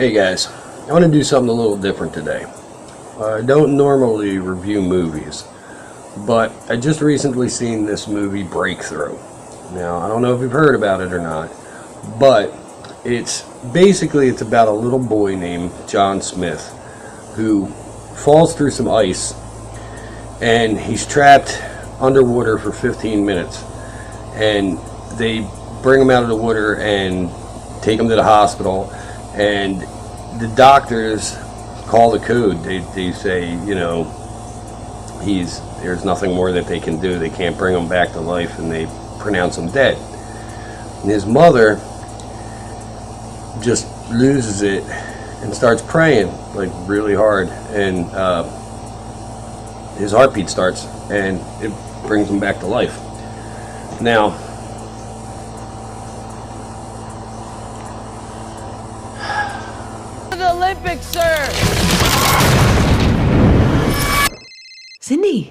Hey guys, I want to do something a little different today. I don't normally review movies, but I just recently seen this movie Breakthrough. Now, I don't know if you've heard about it or not, but it's about a little boy named John Smith who falls through some ice and he's trapped underwater for 15 minutes, and they bring him out of the water and take him to the hospital, and the doctors call the code. They say, there's nothing more that they can do. They can't bring him back to life, and they pronounce him dead. And his mother just loses it and starts praying like really hard, and his heartbeat starts, and it brings him back to life. Now, the Olympics, sir. Cindy.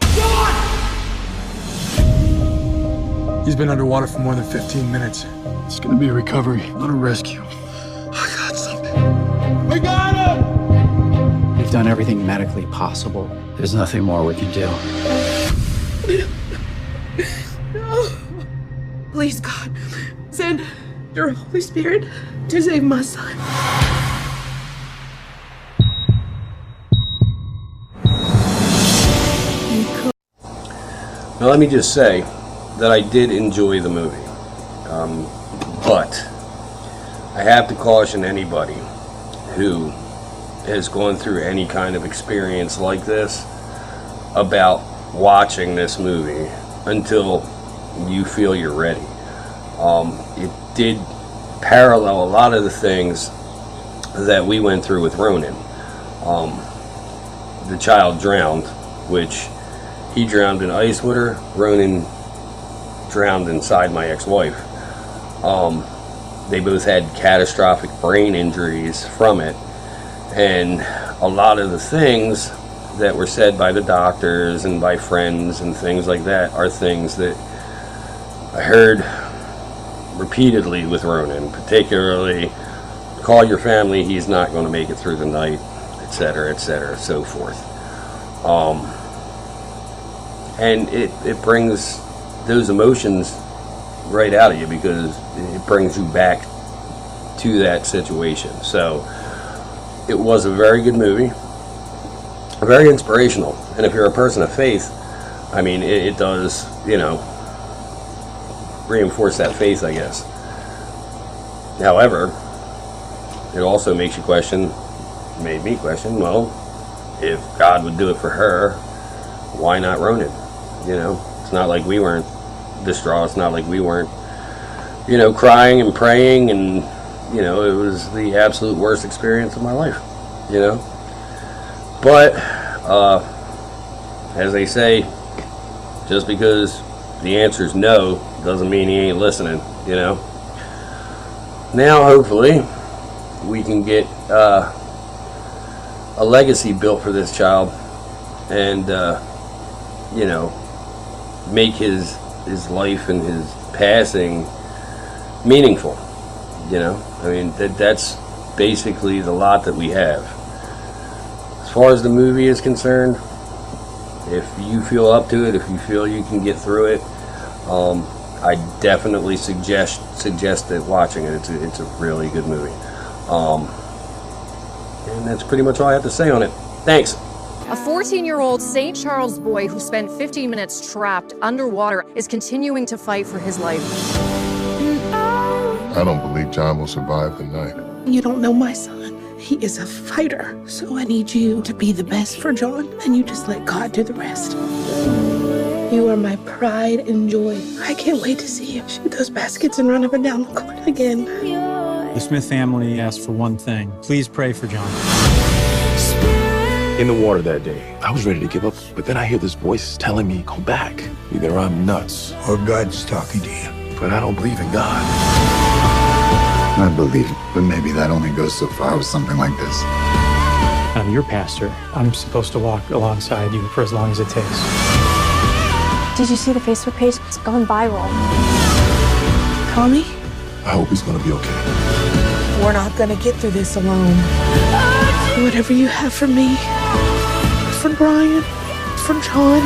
He's been underwater for more than 15 minutes. It's gonna be a recovery, not a rescue. I got something. We got him! We've done everything medically possible. There's nothing more we can do. No. Please, God, send your Holy Spirit to save my son. Now let me just say that I did enjoy the movie, but I have to caution anybody who has gone through any kind of experience like this about watching this movie until you feel you're ready. It did parallel a lot of the things that we went through with Ronan. The child drowned, which he drowned in ice water. Ronan drowned inside my ex-wife. They both had catastrophic brain injuries from it, and a lot of the things that were said by the doctors and by friends and things like that are things that I heard repeatedly with Ronan, particularly call your family, he's not going to make it through the night, etc., so forth. And it brings those emotions right out of you because it brings you back to that situation. So it was a very good movie, very inspirational. And if you're a person of faith, I mean, it does, reinforce that faith, I guess. However, it also makes you made me question, well, if God would do it for her, why not Ronan? It's not like we weren't distraught. It's not like we weren't, crying and praying, and, it was the absolute worst experience of my life, But, as they say, just because the answer is no doesn't mean he ain't listening, Now, hopefully, we can get a legacy built for this child, and, make his life and his passing meaningful. I mean, that's basically the lot that we have. As far as the movie is concerned, if you feel up to it, if you feel you can get through it, I definitely suggest that watching it. It's a really good movie. And that's pretty much all I have to say on it. Thanks. A 14-year-old St. Charles boy who spent 15 minutes trapped underwater is continuing to fight for his life. I don't believe John will survive the night. You don't know my son. He is a fighter. So I need you to be the best for John, and you just let God do the rest. You are my pride and joy. I can't wait to see you shoot those baskets and run up and down the court again. The Smith family asked for one thing. Please pray for John. In the water that day, I was ready to give up, but then I hear this voice telling me, go back. Either I'm nuts, or God's talking to you. But I don't believe in God. I believe, but maybe that only goes so far with something like this. I'm your pastor. I'm supposed to walk alongside you for as long as it takes. Did you see the Facebook page? It's gone viral. Call me. I hope he's gonna be okay. We're not gonna get through this alone. Whatever you have for me, for Brian, for John,